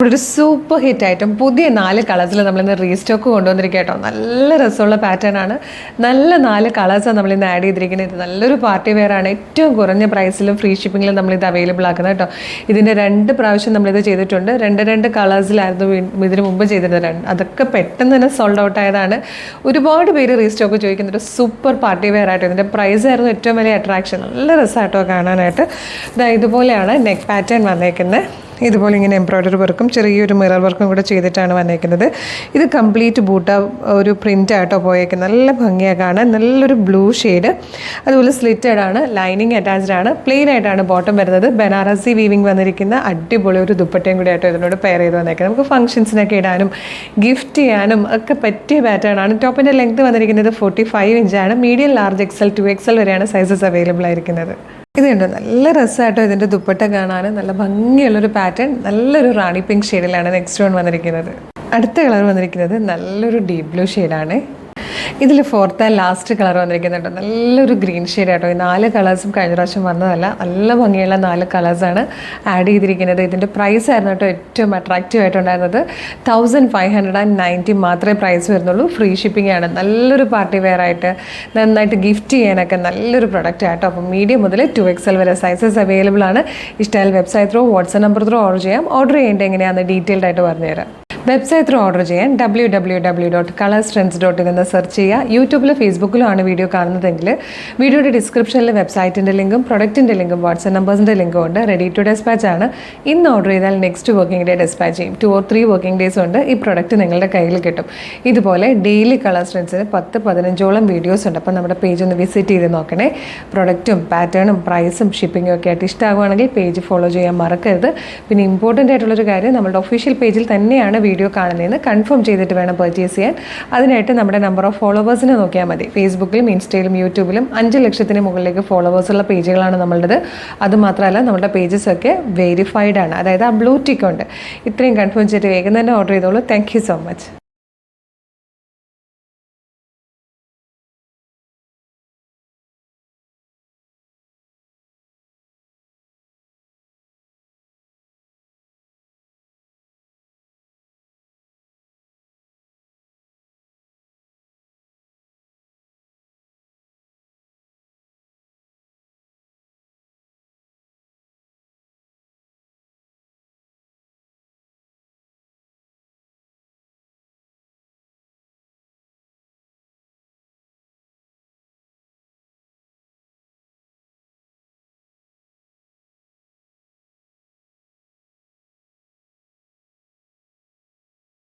ഇവിടെ ഒരു super hit ആയിട്ടും പുതിയ 4 കളേഴ്സിൽ നമ്മളിന്ന് റീസ്റ്റോക്ക് കൊണ്ടുവന്നിരിക്കുക കേട്ടോ. നല്ല രസമുള്ള പാറ്റേൺ ആണ്. നല്ല 4 കളേഴ്സാണ് നമ്മളിന്ന് ആഡ് ചെയ്തിരിക്കുന്നത്. ഇത് നല്ലൊരു പാർട്ടി വെയർ ആണ്. ഏറ്റവും കുറഞ്ഞ പ്രൈസിലും ഫ്രീ ഷിപ്പിങ്ങിലും നമ്മളിത് അവൈലബിൾ ആക്കുന്നത് കേട്ടോ. ഇതിൻ്റെ 2 പ്രാവശ്യം നമ്മളിത് ചെയ്തിട്ടുണ്ട്. 2 കളേഴ്സിലായിരുന്നു ഇതിന് മുമ്പ് ചെയ്തിരുന്നത്. അതൊക്കെ പെട്ടെന്ന് തന്നെ സോൾഡ് ഔട്ട് ആയതാണ്. ഒരുപാട് പേര് റീസ്റ്റോക്ക് ചോദിക്കുന്ന ഒരു സൂപ്പർ പാർട്ടി വെയർ ആയിട്ട്. ഇതിൻ്റെ പ്രൈസ് ആയിരുന്നു ഏറ്റവും വലിയ അട്രാക്ഷൻ. നല്ല രസമായിട്ടോ കാണാനായിട്ട്. ഇതുപോലെയാണ് നെക്ക് പാറ്റേൺ വന്നേക്കുന്നത്. ഇതുപോലെ ഇങ്ങനെ എംബ്രോയ്ഡറി വർക്കും ചെറിയൊരു മിറർ വർക്കും കൂടെ ചെയ്തിട്ടാണ് വന്നേക്കുന്നത്. ഇത് കംപ്ലീറ്റ് ബൂട്ട ഒരു പ്രിൻ്റ് ആയിട്ടോ പോയേക്കുന്നത്. നല്ല ഭംഗിയാണ് കാണാൻ. നല്ലൊരു ബ്ലൂ ഷെയ്ഡ്, അതുപോലെ സ്ലിറ്റഡ് ആണ്. ലൈനിങ് അറ്റാച്ച്ഡ് ആണ്. പ്ലെയിൻ ആയിട്ടാണ് ബോട്ടം വരുന്നത്. ബനാറസി വീവിങ് വന്നിരിക്കുന്ന അടിപൊളി ഒരു ദുപ്പട്ടയും കൂടി ആയിട്ടോ ഇതിനോട് പെയർ ചെയ്ത് വന്നേക്കുന്നത്. നമുക്ക് ഫംഗ്ഷൻസിനൊക്കെ ഇടാനും ഗിഫ്റ്റ് ചെയ്യാനും ഒക്കെ പറ്റിയ പാറ്റേൺ ആണ്. ടോപ്പിൻ്റെ ലെങ്ത് വന്നിരിക്കുന്നത് 45 ഇഞ്ചാണ്. മീഡിയം, ലാർജ്, XL, 2XL വരെയാണ് സൈസസ് അവൈലബിൾ ആയിരിക്കുന്നത്. ഇതുണ്ട് നല്ല രസമായിട്ടോ ഇതിൻ്റെ ദുപ്പട്ട കാണാൻ. നല്ല ഭംഗിയുള്ളൊരു പാറ്റേൺ. നല്ലൊരു റാണി പിങ്ക് ഷെയ്ഡിലാണ് നെക്സ്റ്റ് വൺ വന്നിരിക്കുന്നത്. അടുത്ത കളർ വന്നിരിക്കുന്നത് നല്ലൊരു ഡീപ് ബ്ലൂ ഷെയ്ഡാണ്. ഇതിൽ ഫോർത്ത് ആൻഡ് ലാസ്റ്റ് കളർ വന്നിരിക്കുന്നുണ്ട്. നല്ലൊരു ഗ്രീൻ ഷെയ്ഡ് ആട്ടോ. ഈ 4 കളേഴ്സും കഴിഞ്ഞ പ്രാവശ്യം വന്നതല്ല. നല്ല ഭംഗിയുള്ള 4 കളേഴ്സാണ് ആഡ് ചെയ്തിരിക്കുന്നത്. ഇതിൻ്റെ പ്രൈസ് ആയിരുന്നു കേട്ടോ ഏറ്റവും അട്രാക്റ്റീവ് ആയിട്ടുണ്ടായിരുന്നത്. 1590 മാത്രമേ പ്രൈസ് വരുന്നുള്ളൂ. ഫ്രീ ഷിപ്പിംഗ് ആണ്. നല്ലൊരു പാർട്ടി വെയർ ആയിട്ട് നന്നായിട്ട് ഗിഫ്റ്റ് ചെയ്യാനൊക്കെ നല്ലൊരു പ്രൊഡക്റ്റ് ആട്ടോ. അപ്പം മീഡിയം മുതൽ 2XL വരെ സൈസസ് അവൈലബിൾ ആണ്. ഇഷ്ടമായാൽ website through, WhatsApp number through order ചെയ്യാം. ഓർഡർ ചെയ്യേണ്ടത് എങ്ങനെയാണെന്ന് ഡീറ്റെയിൽഡ് ആയിട്ട് പറഞ്ഞുതരാം. വെബ്സൈറ്റ് ത്രൂ ഓർഡർ ചെയ്യാൻ www.colorstrends.in എന്ന് സെർച്ച് ചെയ്യുക. യൂട്യൂബിലും ഫേസ്ബുക്കിലും ആണ് വീഡിയോ കാണുന്നതെങ്കിൽ വീഡിയോയുടെ ഡിസ്ക്രിപ്ഷനിൽ വെബ്സൈറ്റിൻ്റെ ലിങ്കും പ്രൊഡക്റ്റിൻ്റെ ലിങ്കും വാട്സ്ആപ്പ് നമ്പേഴ്സിൻ്റെ ലിങ്കും ഉണ്ട്. റെഡി ടു ഡെസ്പാച്ച് ആണ്. ഇന്ന് ഓർഡർ ചെയ്താൽ നെക്സ്റ്റ് വർക്കിംഗ് ഡേ ഡെസ്പാച്ച് ചെയ്യും. 2 or 3 വർക്കിംഗ് ഡേയ്സ് കൊണ്ട് ഈ പ്രൊഡക്റ്റ് നിങ്ങളുടെ കയ്യിൽ കിട്ടും. ഇതുപോലെ ഡെയിലി കളർ സ്ട്രെൻസിന് 10-15ഓളം വീഡിയോസ് ഉണ്ട്. അപ്പോൾ നമ്മുടെ പേജ് ഒന്ന് വിസിറ്റ് ചെയ്ത് നോക്കണേ. പ്രൊഡക്റ്റും പാറ്റേണും പ്രൈസും ഷിപ്പിങ്ങും ഒക്കെ ആയിട്ട് ഇഷ്ടമാകുകയാണെങ്കിൽ പേജ് ഫോളോ ചെയ്യാൻ മറക്കരുത്. പിന്നെ ഇമ്പോർട്ടൻ്റ് ആയിട്ടുള്ളൊരു കാര്യം, നമ്മുടെ ഒഫീഷ്യൽ പേജിൽ തന്നെയാണ് വീഡിയോ കാണുന്നതെന്ന് കൺഫേം ചെയ്തിട്ട് വേണം പർച്ചേസ് ചെയ്യാൻ. അതിനായിട്ട് നമ്മുടെ നമ്പർ ഓഫ് ഫോളോവേഴ്സിനെ നോക്കിയാൽ മതി. ഫേസ്ബുക്കിലും ഇൻസ്റ്റയിലും യൂട്യൂബിലും 5 ലക്ഷത്തിന് മുകളിലേക്ക് ഫോളോവേഴ്സുള്ള പേജുകളാണ് നമ്മളുടേത്. അതുമാത്രമല്ല നമ്മുടെ പേജസൊക്കെ വെരിഫൈഡ് ആണ്. അതായത് ആ ബ്ലൂ ടിക്ക് ഉണ്ട്. ഇത്രയും കൺഫേം ചെയ്തിട്ട് വേഗം തന്നെ ഓർഡർ ചെയ്തോളൂ. Thank you so much.